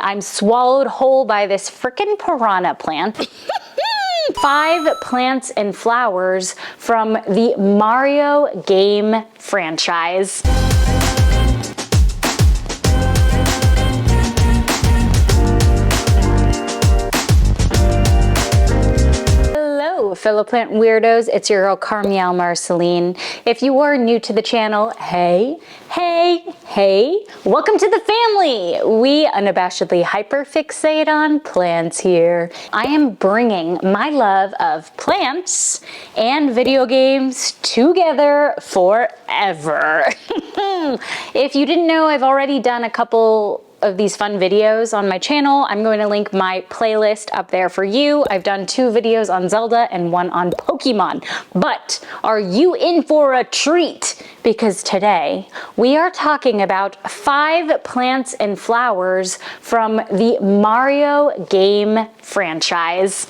I'm swallowed whole by this frickin' piranha plant. 5 plants and flowers from the Mario game franchise. Hello, fellow plant weirdos. It's your girl Carmiel Marceline. If you are new to the channel, hey, welcome to the family. We unabashedly hyperfixate on plants here. I am bringing my love of plants and video games together forever. If you didn't know, I've already done a couple of these fun videos on my channel. I'm going to link my playlist up there for you. I've done 2 videos on Zelda and 1 on Pokemon. But are you in for a treat? Because today we are talking about 5 plants and flowers from the Mario game franchise.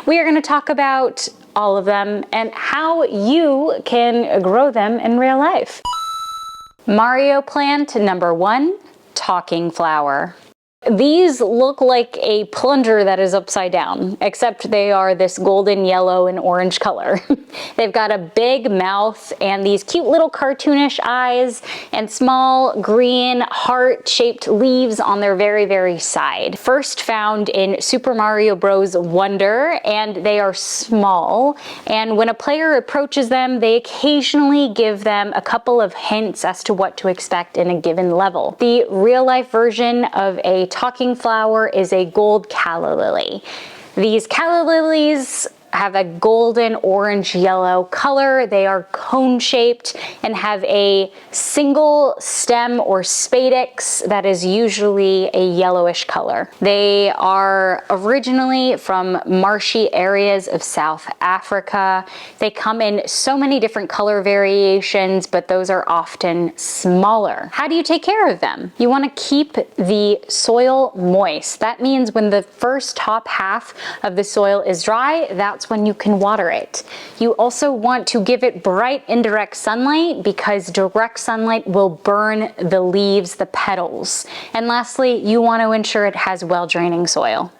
We are going to talk about all of them and how you can grow them in real life. Mario plant number 1. Talking flower. These look like a plunger that is upside down, except they are this golden yellow and orange color. They've got a big mouth and these cute little cartoonish eyes and small green heart-shaped leaves on their very side. First found in Super Mario Bros. Wonder, and they are small, and when a player approaches them, they occasionally give them a couple of hints as to what to expect in a given level. The real-life version of a talking flower is a Gold Calla Lily. These calla lilies have a golden orange yellow color. They are cone shaped and have a single stem or spadix that is usually a yellowish color. They are originally from marshy areas of South Africa. They come in so many different color variations, but those are often smaller. How do you take care of them? You want to keep the soil moist. That means when the first top half of the soil is dry, that's when you can water it. You also want to give it bright indirect sunlight because direct sunlight will burn the leaves, the petals. And lastly, you want to ensure it has well-draining soil.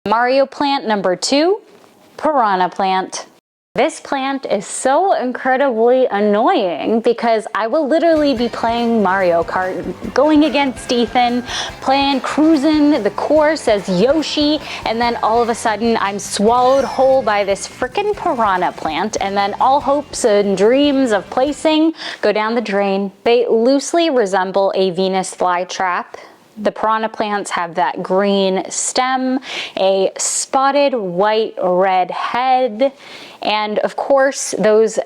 Mario plant number 2, piranha plant. This plant is so incredibly annoying because I will literally be playing Mario Kart, going against Ethan, cruising the course as Yoshi, and then all of a sudden I'm swallowed whole by this frickin' piranha plant, and then all hopes and dreams of placing go down the drain. They loosely resemble a Venus flytrap. The piranha plants have that green stem, a spotted white-red head, and of course those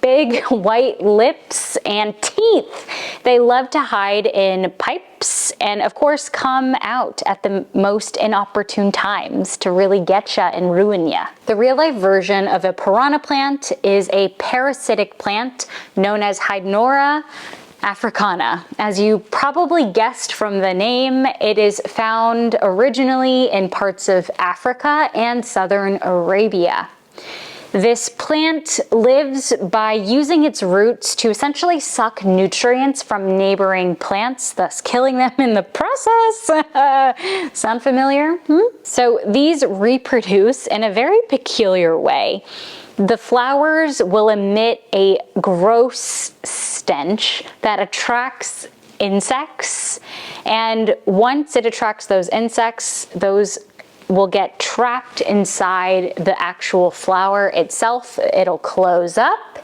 big white lips and teeth. They love to hide in pipes and of course come out at the most inopportune times to really get ya and ruin ya. The real-life version of a piranha plant is a parasitic plant known as Hydnora Africana. As you probably guessed from the name, it is found originally in parts of Africa and southern Arabia. This plant lives by using its roots to essentially suck nutrients from neighboring plants, thus killing them in the process. Sound familiar? So these reproduce in a very peculiar way. The flowers will emit a gross stench that attracts insects, and once it attracts those insects, those will get trapped inside the actual flower itself. It'll close up,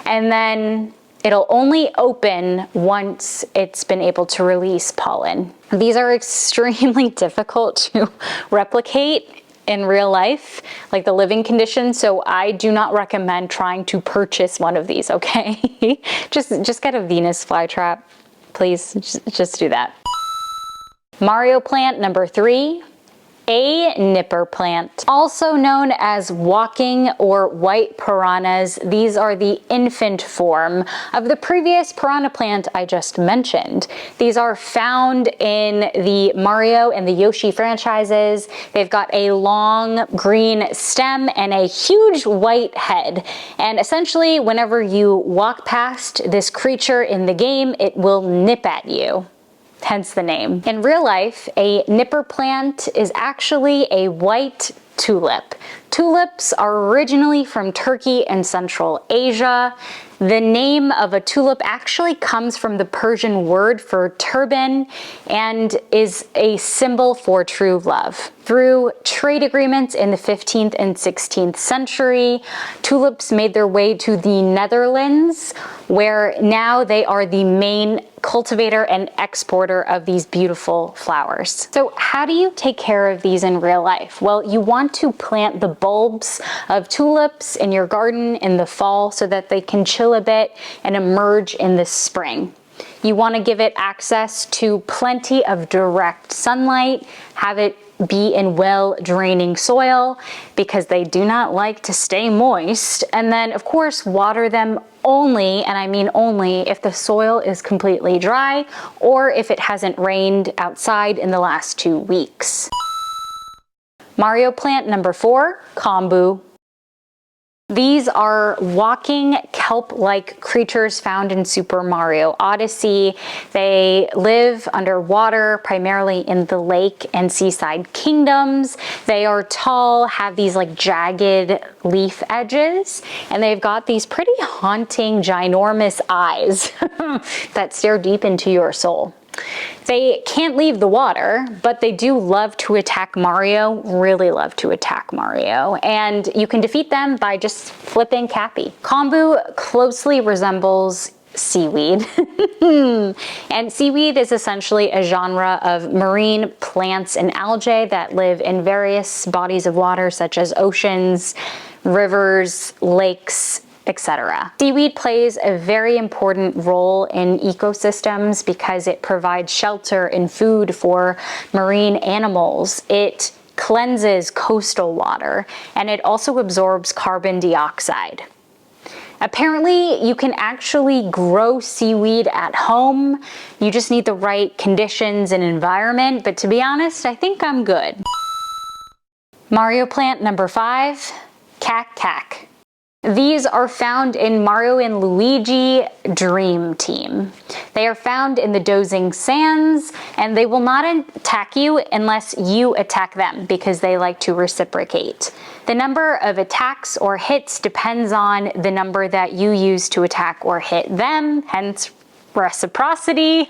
and then it'll only open once it's been able to release pollen. These are extremely difficult to replicate in real life, like the living conditions, so I do not recommend trying to purchase one of these, okay? just get a Venus flytrap, please, just do that. Mario plant number 3, a nipper plant. Also known as walking or white piranhas, these are the infant form of the previous piranha plant I just mentioned. These are found in the Mario and the Yoshi franchises. They've got a long green stem and a huge white head. And essentially, whenever you walk past this creature in the game, it will nip at you. hence the name. In real life, a nipper plant is actually a white tulip. Tulips are originally from Turkey and Central Asia. The name of a tulip actually comes from the Persian word for turban and is a symbol for true love. Through trade agreements in the 15th and 16th century, tulips made their way to the Netherlands, where now they are the main cultivator and exporter of these beautiful flowers. So how do you take care of these in real life? Well, you want to plant the bulbs of tulips in your garden in the fall so that they can chill a bit and emerge in the spring. You want to give it access to plenty of direct sunlight, have it be in well draining soil because they do not like to stay moist, and then of course water them only, and I mean only, if the soil is completely dry or if it hasn't rained outside in the last 2 weeks. Mario plant number 4, Comu. These are walking kelp-like creatures found in Super Mario Odyssey. They live underwater, primarily in the lake and seaside kingdoms. They are tall, have these like jagged leaf edges, and they've got these pretty haunting, ginormous eyes that stare deep into your soul. They can't leave the water, but they do love to attack Mario, really love to attack Mario, and you can defeat them by just flipping Cappy. Comu closely resembles seaweed. And seaweed is essentially a genre of marine plants and algae that live in various bodies of water such as oceans, rivers, lakes, etc. Seaweed plays a very important role in ecosystems because it provides shelter and food for marine animals. It cleanses coastal water, and it also absorbs carbon dioxide. Apparently, you can actually grow seaweed at home. You just need the right conditions and environment, but to be honest, I think I'm good. Mario plant number 5, Cacti. These are found in Mario and Luigi Dream Team. They are found in the dozing sands, and they will not attack you unless you attack them because they like to reciprocate. The number of attacks or hits depends on the number that you use to attack or hit them, hence reciprocity.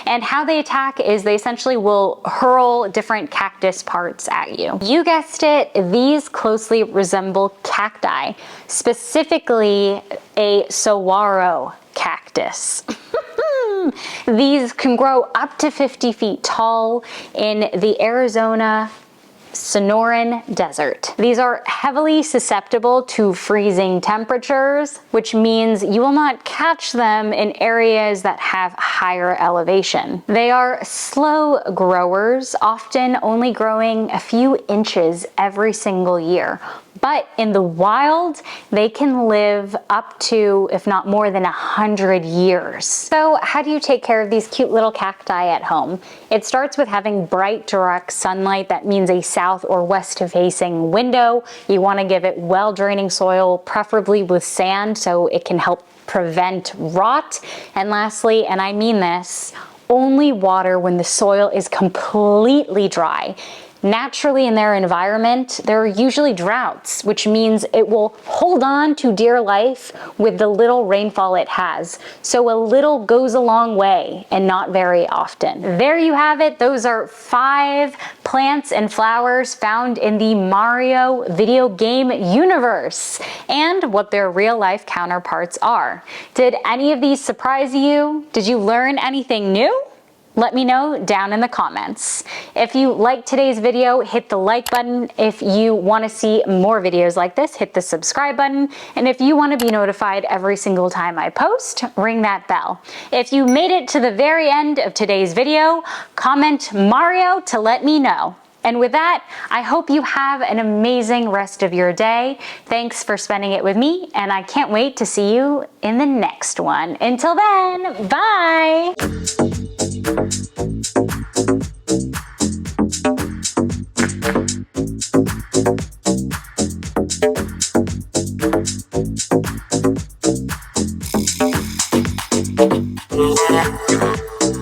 And how they attack is they essentially will hurl different cactus parts at you. You guessed it, these closely resemble cacti, specifically a saguaro cactus. These can grow up to 50 feet tall in the Arizona Sonoran Desert. These are heavily susceptible to freezing temperatures, which means you will not catch them in areas that have higher elevation. They are slow growers, often only growing a few inches every single year. But in the wild, they can live up to, if not more than 100 years. So how do you take care of these cute little cacti at home? It starts with having bright, direct sunlight. That means a south or west facing window. You want to give it well draining soil, preferably with sand, so it can help prevent rot. And lastly, and I mean this, only water when the soil is completely dry. Naturally in their environment, there are usually droughts, which means it will hold on to dear life with the little rainfall it has. So a little goes a long way, and not very often. There you have it. Those are 5 plants and flowers found in the Mario video game universe and what their real life counterparts are. Did any of these surprise you? Did you learn anything new? Let me know down in the comments. If you liked today's video, hit the like button. If you want to see more videos like this, hit the subscribe button. And if you want to be notified every single time I post, ring that bell. If you made it to the very end of today's video, comment Mario to let me know. And with that, I hope you have an amazing rest of your day. Thanks for spending it with me, and I can't wait to see you in the next one. Until then, bye!